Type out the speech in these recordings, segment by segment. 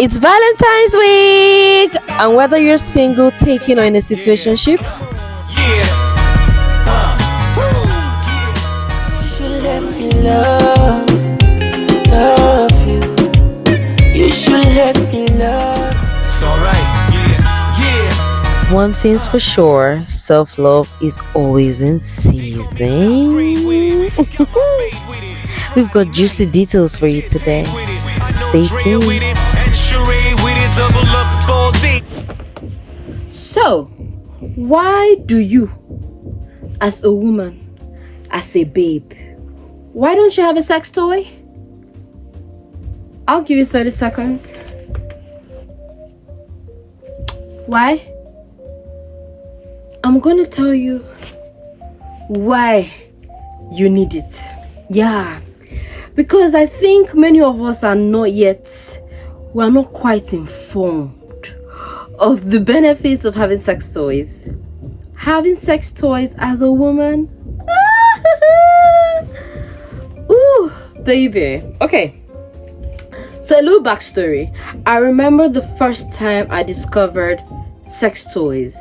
It's Valentine's week! And whether you're single, taking, or in a situationship, You should let me love you. You should let me love. It's alright, yeah. one thing's for sure, self-love is always in season. We've got juicy details for you today. Stay tuned. So, why do you, as a woman, as a babe, why don't you have a sex toy? I'll give you 30 seconds. Why? I'm gonna tell you why you need it. Yeah, because I think many of us are not quite informed of the benefits of having sex toys. Having sex toys as a woman. Ooh, baby. Okay. So a little backstory. I remember the first time I discovered sex toys.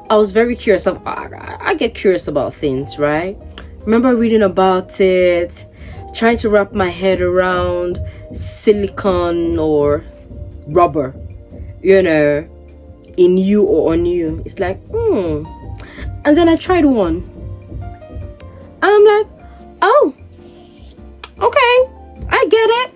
I was very curious. I get curious about things, right? Remember reading about it, trying to wrap my head around silicone or rubber, in you or on you. It's like, And then I tried one. And I'm like, oh, okay, I get it.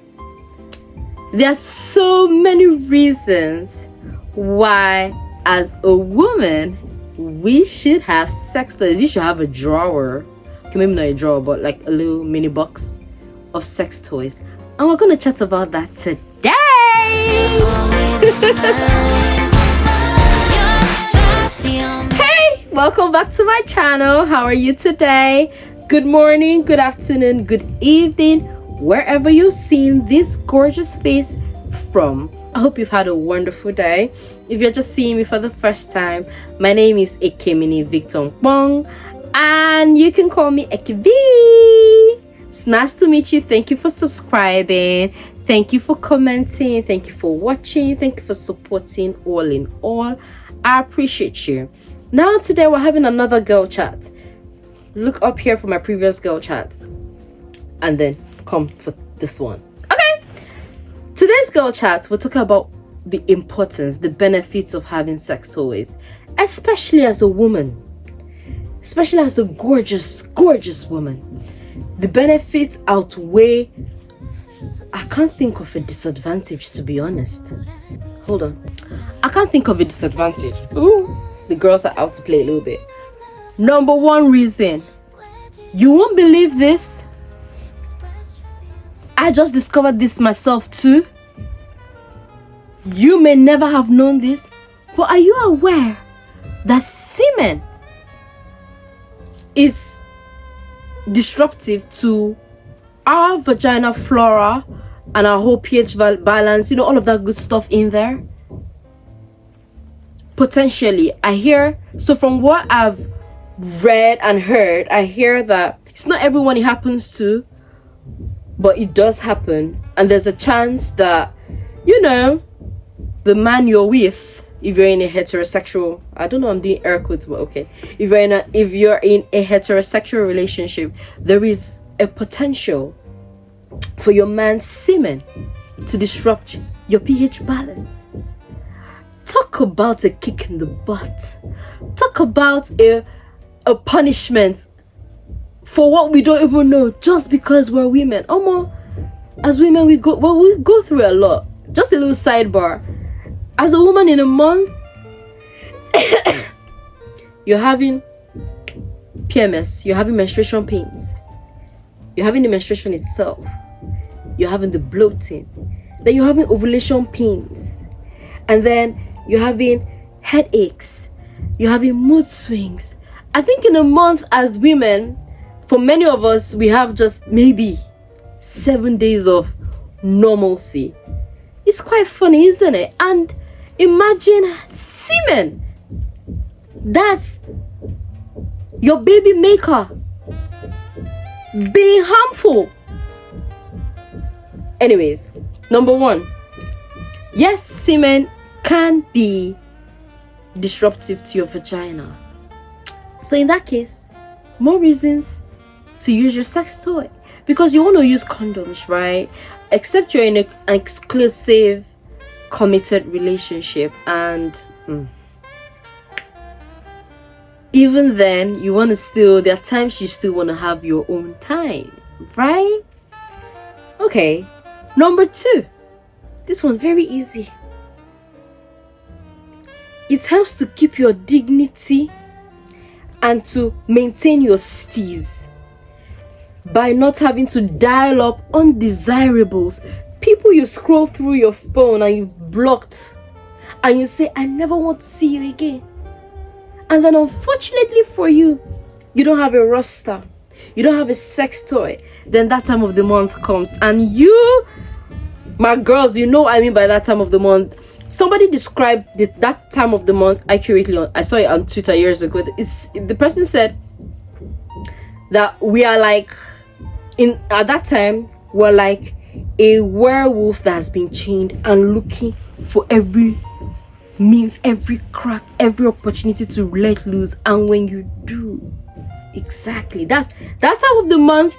There are so many reasons why, as a woman, we should have sex toys. You should have a drawer. Okay, maybe not a drawer, but like a little mini box of sex toys. And we're going to chat about that today. Hey, welcome back to my channel. How are you today? Good morning, good afternoon, good evening, wherever you're seeing this gorgeous face from. I hope you've had a wonderful day. If you're just seeing me for the first time, my name is Ekemini Victor Bong, and you can call me Ekevi. It's nice to meet you. Thank you for subscribing. Thank you for commenting. Thank you for watching. Thank you for supporting. All in all, I appreciate you. Now today we're having another girl chat. Look up here for my previous girl chat and then come for this one. Okay, today's girl chat, we're talking about the importance, the benefits of having sex toys, especially as a woman, especially as a gorgeous woman. The benefits outweigh. I can't think of a disadvantage, to be honest. Hold on, I can't think of a disadvantage. Ooh, the girls are out to play a little bit. Number one reason, you won't believe this, I just discovered this myself too. You may never have known this, but are you aware that semen is disruptive to our vaginal flora and our whole pH balance, all of that good stuff in there? Potentially, I hear, so from what I've read and heard, I hear that it's not everyone it happens to, but it does happen, and there's a chance that the man you're with, if you're in a heterosexual, I don't know, I'm doing air quotes, but okay, if you're in a heterosexual relationship, there is a potential for your man's semen to disrupt your pH balance. Talk about a kick in the butt. Talk about a punishment for what we don't even know, just because we're women. As women, we go through a lot. Just a little sidebar. As a woman, in a month, you're having PMS, you're having menstruation pains, you're having the menstruation itself, you're having the bloating, then you're having ovulation pains, and then you're having headaches, you're having mood swings. I think in a month, as women, for many of us, we have just maybe 7 days of normalcy. It's quite funny, isn't it? And imagine semen. That's your baby maker being harmful. Anyways, number one, Yes, semen can be disruptive to your vagina. So in that case, more reasons to use your sex toy, because you want to use condoms, right? Except you're in an exclusive, committed relationship, and even then, you want to still, there are times you still want to have your own time, right? Okay, number 2. This one very easy. It helps to keep your dignity and to maintain your steez by not having to dial up undesirables, people you scroll through your phone and you've blocked, and you say, I never want to see you again. And then unfortunately for you, you don't have a roster, you don't have a sex toy. Then that time of the month comes, and you, my girls, you know what I mean by that time of the month. Somebody described that time of the month accurately. I saw it on Twitter years ago. The person said that we are like, at that time, we're like a werewolf that has been chained and looking for every means, every crack, every opportunity to let loose. And when you do, exactly, that time of the month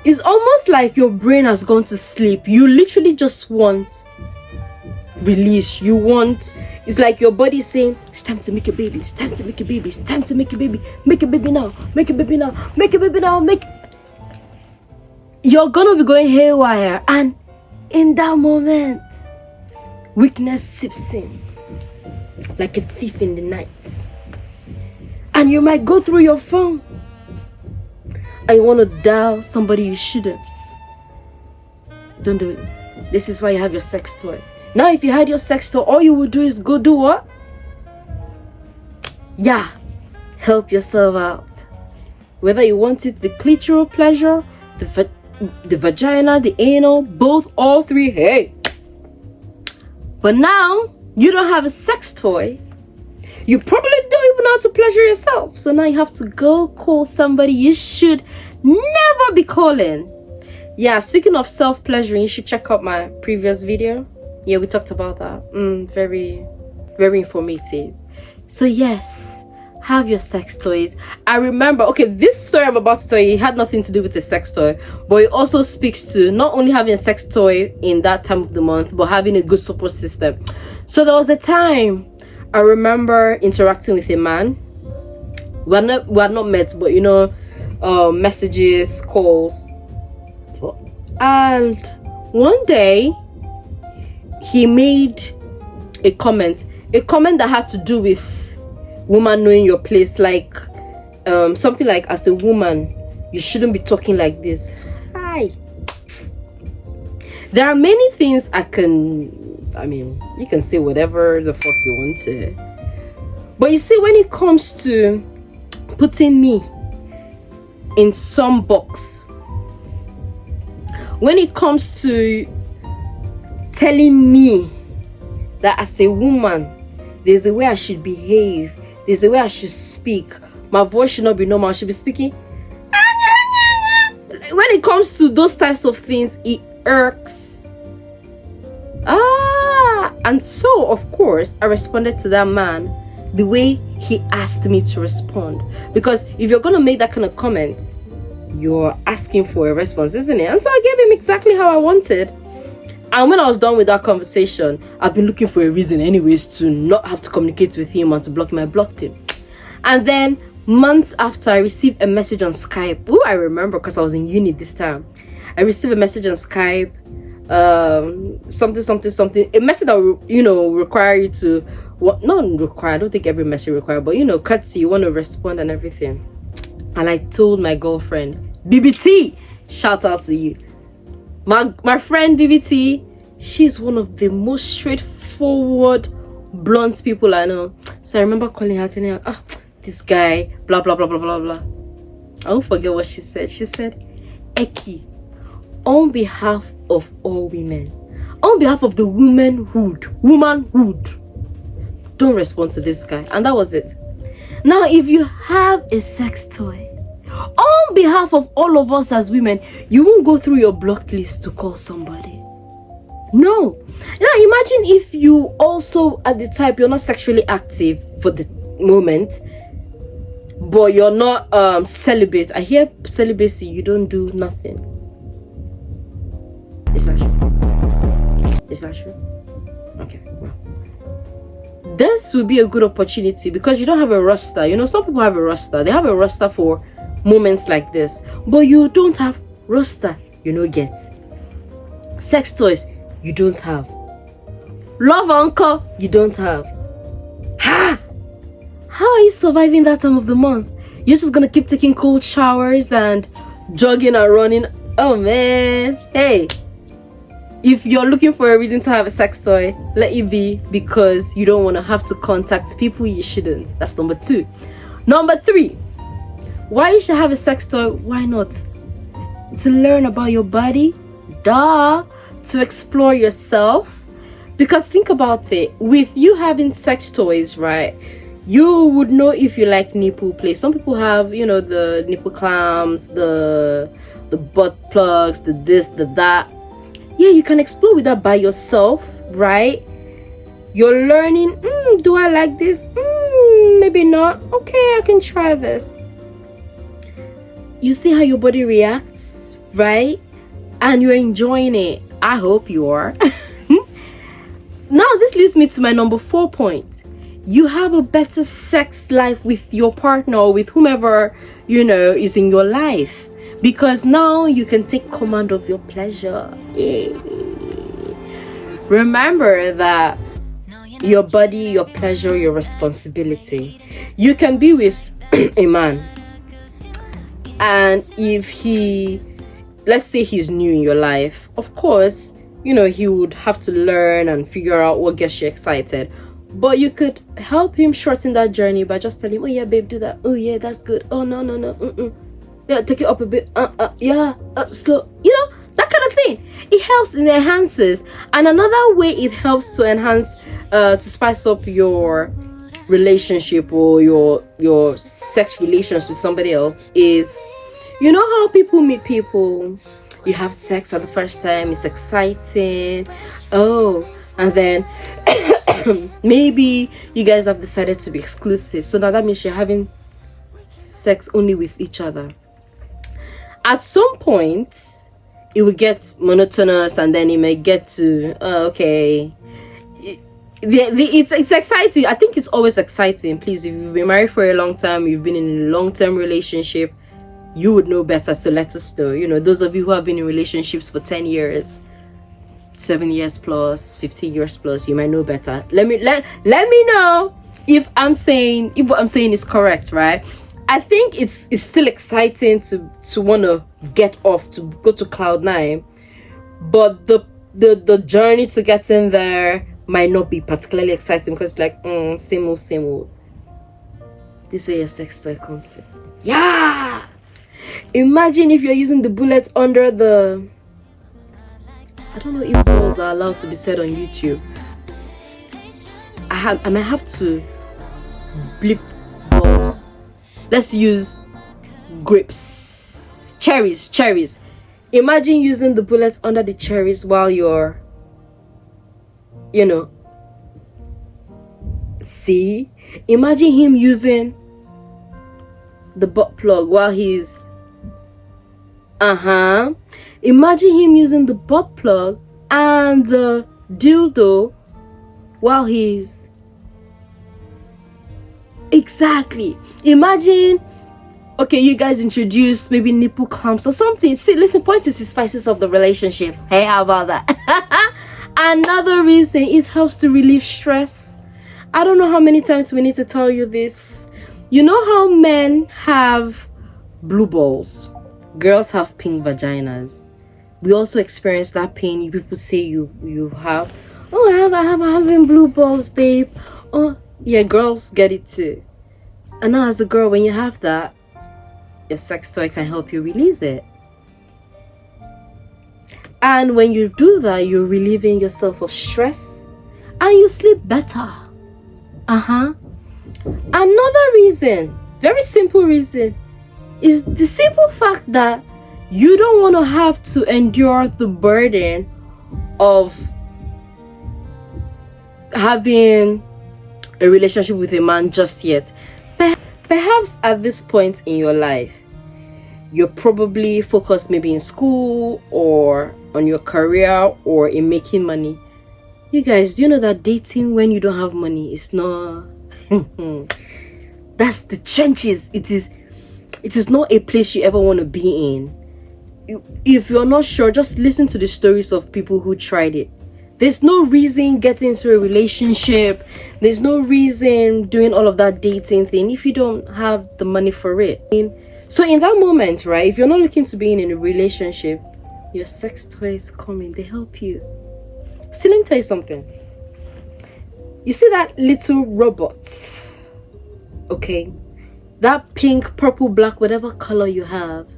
is almost like your brain has gone to sleep. You literally just want release. You want, it's like your body saying, it's time to make a baby, it's time to make a baby, it's time to make a baby, make a baby now, make a baby now, make a baby now, you're gonna be going haywire, and in that moment, weakness seeps in like a thief in the night, and you might go through your phone and you want to dial somebody you shouldn't. Don't do it. This is why you have your sex toy. Now, if you had your sex toy, all you would do is go do what? Yeah, help yourself out. Whether you want it, the clitoral pleasure, the vagina, the anal, both, all three, hey. But now, you don't have a sex toy. You probably don't even know how to pleasure yourself. So now you have to go call somebody you should never be calling. Yeah, speaking of self-pleasuring, you should check out my previous video. Yeah, we talked about that. Very, very informative. So yes, have your sex toys. I remember, okay, this story I'm about to tell you, it had nothing to do with the sex toy, but it also speaks to not only having a sex toy in that time of the month, but having a good support system. So there was a time I remember interacting with a man. We had not met, but you know, messages, calls. And one day, he made a comment that had to do with woman knowing your place, like something like, as a woman, you shouldn't be talking like this. Hi. There are many things you can say whatever the fuck you want to. But you see, when it comes to putting me in some box, when it comes to telling me that as a woman, there's a way I should behave, there's a way I should speak, my voice should not be normal, I should be speaking. When it comes to those types of things, it irks. And so, of course, I responded to that man the way he asked me to respond. Because if you're going to make that kind of comment, you're asking for a response, isn't it? And so I gave him exactly how I wanted. And when I was done with that conversation, I've been looking for a reason anyways to not have to communicate with him and to block him. I blocked him. And then months after, I received a message on Skype. Oh, I remember, because I was in uni this time. I received a message on Skype, something. A message that will, require you to, not require, I don't think every message require, but courtesy, you want to respond and everything. And I told my girlfriend, BBT, shout out to you. My friend BBT, she's one of the most straightforward, blunt people I know. So I remember calling her, telling her, this guy, blah, blah, blah, blah, blah, blah. I won't forget what she said. She said, Eki, on behalf of all women, on behalf of the womanhood, don't respond to this guy. And that was it. Now, if you have a sex toy, on behalf of all of us as women, you won't go through your blocked list to call somebody. No. Now imagine if you also at the type you're not sexually active for the moment, but you're not celibate. I hear celibacy, you don't do nothing. Is that true? Is that true? Okay, well. This would be a good opportunity because you don't have a roster. You know, some people have a roster. They have a roster for moments like this, but you don't have roster. You know, get sex toys. You don't have love uncle. You don't have. Ha! How are you surviving that time of the month? You're just gonna keep taking cold showers and jogging and running. Oh man, hey. If you're looking for a reason to have a sex toy, let it be because you don't want to have to contact people you shouldn't. That's number 2. Number 3, why you should have a sex toy? Why not? To learn about your body, duh. To explore yourself. Because think about it, with you having sex toys, right? You would know if you like nipple play. Some people have, you know, the nipple clamps, the butt plugs, the this, the that. Yeah, you can explore with that by yourself, right? You're learning, do I like this? Maybe not. Okay, I can try this. You see how your body reacts, right? And you're enjoying it. I hope you are. Now, this leads me to my number 4 point. You have a better sex life with your partner or with whomever, you know, is in your life. Because now you can take command of your pleasure. Remember that your body, your pleasure, your responsibility. You can be with a man, and if he, let's say he's new in your life, of course, you know, he would have to learn and figure out what gets you excited. But you could help him shorten that journey by just telling him, oh yeah, babe, do that. Oh yeah, that's good. Oh no. Yeah, take it up a bit. Slow. You know, that kind of thing. It helps and enhances. And another way it helps to enhance, to spice up your relationship or your sex relations with somebody else is, you know how people meet people. You have sex for the first time. It's exciting. Oh, and then maybe you guys have decided to be exclusive. So now that means you're having sex only with each other. At some point, it will get monotonous, and then it may get to okay. It's exciting. I think it's always exciting. Please, if you've been married for a long time, you've been in a long-term relationship, you would know better. So let us know. You know, those of you who have been in relationships for 10 years, 7 years plus, 15 years plus, you might know better. Let me know if what I'm saying is correct, right? I think it's still exciting to want to get off, to go to cloud 9, but the journey to getting there might not be particularly exciting because it's like same old. This is where your sex toy comes in. Yeah, imagine if you're using the bullet under the, I don't know if balls are allowed to be said on YouTube. I might have to bleep balls. Let's use grapes, cherries. Imagine using the bullets under the cherries while you're, you know, see? Imagine him using the butt plug while he's, imagine him using the butt plug and the dildo while he's, exactly. Imagine, okay, you guys introduce maybe nipple clamps or something. See, listen, point is the spices of the relationship. Hey, how about that? Another reason, it helps to relieve stress. I don't know how many times we need to tell you this. You know how men have blue balls, girls have pink vaginas. We also experience that pain. You people say you have, oh, I'm having blue balls, babe. Oh yeah, girls get it too. And now as a girl, when you have that, your sex toy can help you release it. And when you do that, you're relieving yourself of stress and you sleep better. Another reason, very simple reason, is the simple fact that you don't want to have to endure the burden of having a relationship with a man just yet. Perhaps at this point in your life, you're probably focused maybe in school or on your career or in making money. You guys, do you know that dating when you don't have money is not that's the trenches. It is not a place you ever want to be in. If you're not sure, just listen to the stories of people who tried it. There's no reason getting into a relationship. There's no reason doing all of that dating thing if you don't have the money for it. So in that moment, right, if you're not looking to be in a relationship, your sex toys come in, they help you. See, let me tell you something. You see that little robot, okay? That pink, purple, black, whatever color you have,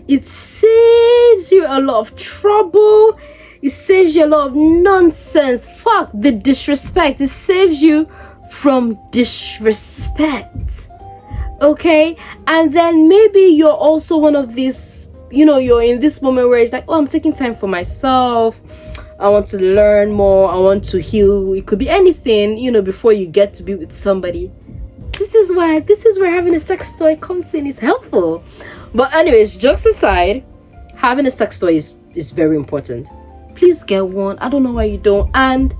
it saves you a lot of trouble. It saves you a lot of nonsense. Fuck the disrespect. It saves you from disrespect. Okay? And then maybe you're also one of these, you're in this moment where it's like, oh, I'm taking time for myself. I want to learn more. I want to heal. It could be anything, before you get to be with somebody. This is where having a sex toy comes in. It's helpful. But anyways, jokes aside, having a sex toy is very important. Please get one. I don't know why you don't. And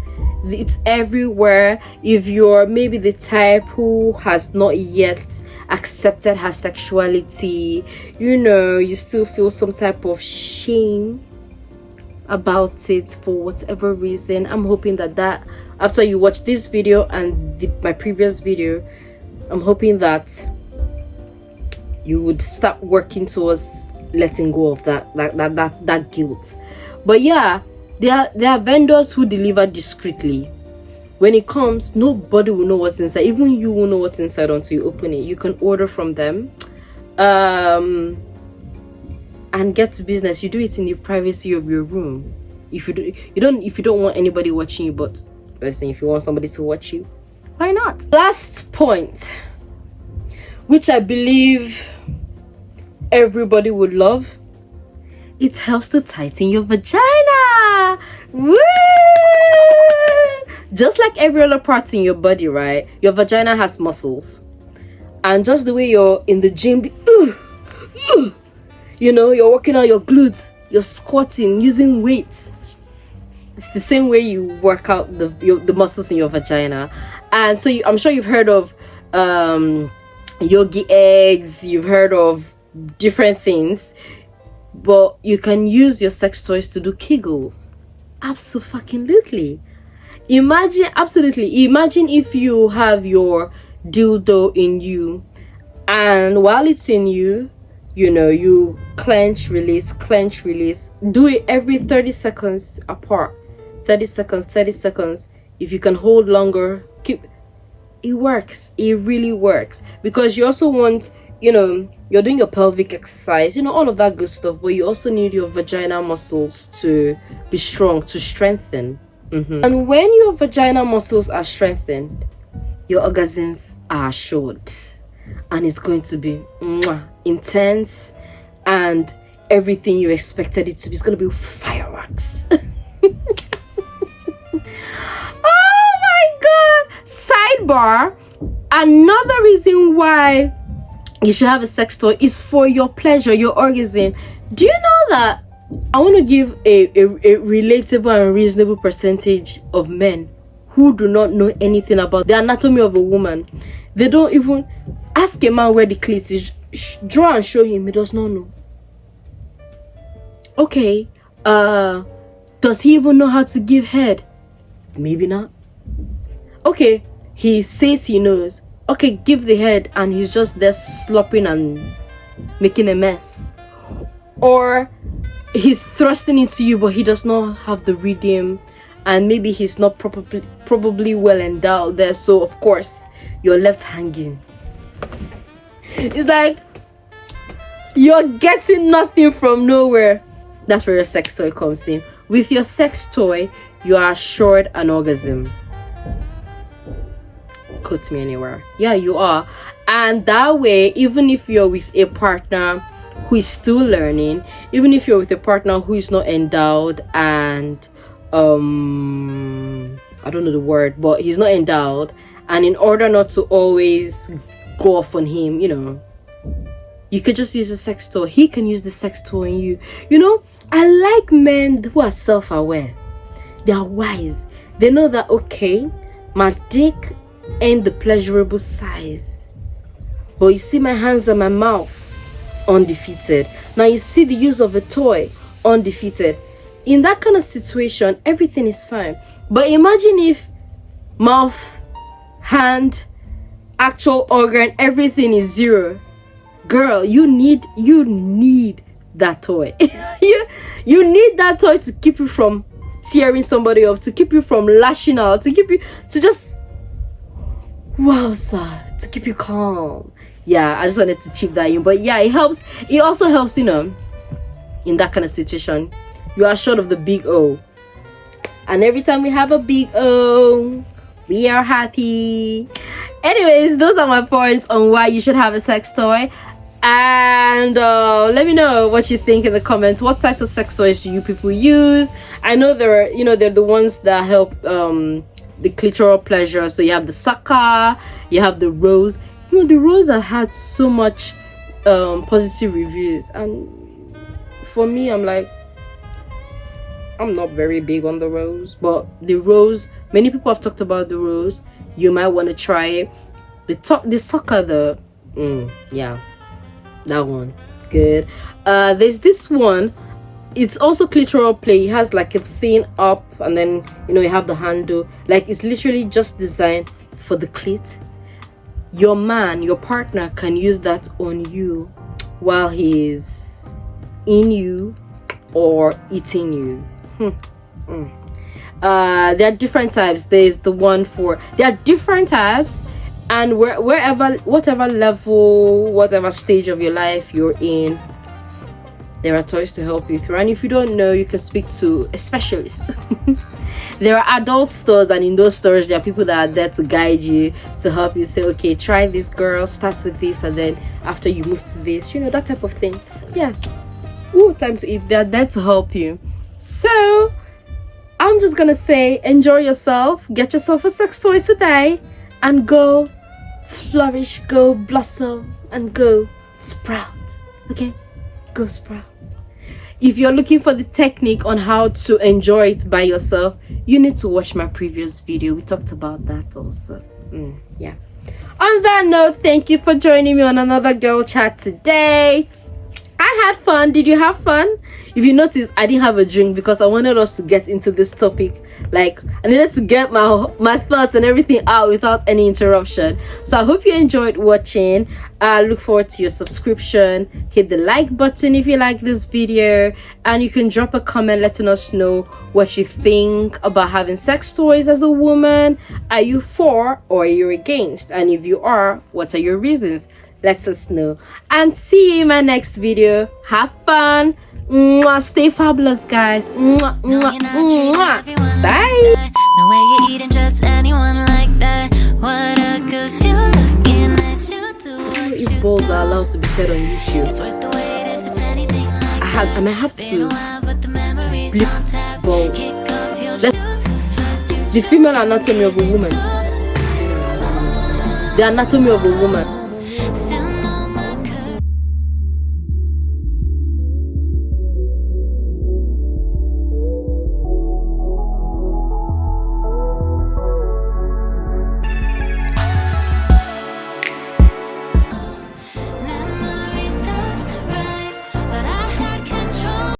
it's everywhere. If you're maybe the type who has not yet accepted her sexuality, you still feel some type of shame about it for whatever reason, I'm hoping that after you watch this video and my previous video, I'm hoping that you would start working towards letting go of that guilt. But yeah, there are vendors who deliver discreetly. When it comes, nobody will know what's inside. Even you will know what's inside until you open it. You can order from them, and get to business. You do it in the privacy of your room. If you don't want anybody watching you, but listen, if you want somebody to watch you, why not? Last point, which I believe everybody would love. It helps to tighten your vagina. Woo! Just like every other part in your body, right? Your vagina has muscles. And just the way you're in the gym, you're working on your glutes, you're squatting, using weights. It's the same way you work out the muscles in your vagina. And so I'm sure you've heard of yogi eggs, you've heard of different things. But you can use your sex toys to do Kegels. Absolutely. Imagine if you have your dildo in you, and while it's in you, you clench, release. Do it every 30 seconds apart. 30 seconds. If you can hold longer, keep. It works. It really works. Because you also want, you're doing your pelvic exercise, all of that good stuff, but you also need your vaginal muscles to be strong, to strengthen. And when your vaginal muscles are strengthened, your orgasms are assured. And it's going to be intense, and everything you expected it to be. It's going to be fireworks. Oh my God! Sidebar, another reason why you should have a sex toy is for your pleasure, your orgasm. Do you know that I want to give a relatable and reasonable percentage of men who do not know anything about the anatomy of a woman? They don't even ask a man where the clit is. Draw and show him. He does not know. Okay, does he even know how to give head? Maybe not. Okay, he says he knows. Okay, give the head, and he's just there slopping and making a mess. Or he's thrusting into you, but he does not have the rhythm, and maybe he's not probably well endowed there. So of course you're left hanging. It's like you're getting nothing from nowhere. That's where your sex toy comes in. With your sex toy, you are assured an orgasm. Quote me anywhere. Yeah, you are. And that way, even if you're with a partner who is still learning, even if you're with a partner who is not endowed and I don't know the word, but he's not endowed. And in order not to always go off on him, you could just use a sex toy. He can use the sex toy on you. I like men who are self-aware. They are wise. They know that, okay, my dick ain't the pleasurable size, but you see my hands and my mouth, undefeated. Now you see the use of a toy, undefeated. In that kind of situation, everything is fine. But imagine if mouth, hand, actual organ, everything is zero. Girl, you need that toy. you need that toy to keep you from tearing somebody up, to keep you from lashing out, to keep you to just to keep you calm. I just wanted to chip that in. But it also helps, in that kind of situation. You are short of the big O, and every time we have a big O, we are happy. Anyways, those are my points on why you should have a sex toy. And let me know what you think in the comments. What types of sex toys do you people use? I know they're the ones that help the clitoral pleasure. So you have the sucker, you have the rose. The rose have had so much positive reviews, and for me, I'm not very big on the rose. But the rose, many people have talked about the rose. You might want to try it. The sucker, that one, good. There's this one. It's also clitoral play. It has like a thin up, and then you have the handle. Like, it's literally just designed for the clit. Your man, your partner can use that on you while he's in you or eating you. There are different types. There are different types, and whatever level, whatever stage of your life you're in, there are toys to help you through. And if you don't know, you can speak to a specialist. There are adult stores, and in those stores there are people that are there to guide you, to help you say, okay, try this, girl, start with this, and then after you move to this, that type of thing. Time to eat. They're there to help you. So I'm just gonna say, enjoy yourself, get yourself a sex toy today, and go flourish, go blossom, and go sprout. Okay, go sprout. If you're looking for the technique on how to enjoy it by yourself, you need to watch my previous video. We talked about that also. On that note, thank you for joining me on another girl chat today. I had fun. Did you have fun? If you notice, I didn't have a drink because I wanted us to get into this topic. Like, I needed to get my thoughts and everything out without any interruption. So I hope you enjoyed watching. I look forward to your subscription. Hit the like button if you like this video, and you can drop a comment letting us know what you think about having sex toys as a woman. Are you for or are you against? And if you are, what are your reasons? Let us know. And see you in my next video. Have fun. Mwah. Stay fabulous, guys. Mwah, mwah, mwah. Bye. No way you're eating just anyone like that. What a good feel looking at you do what you if balls are allowed to be said on do. YouTube, It's worth the wait if it's anything like I might have They to don't have what the memories blip on tap. balls. Kick off your Let- shoes, who's first you The female anatomy of a woman. The anatomy of a woman.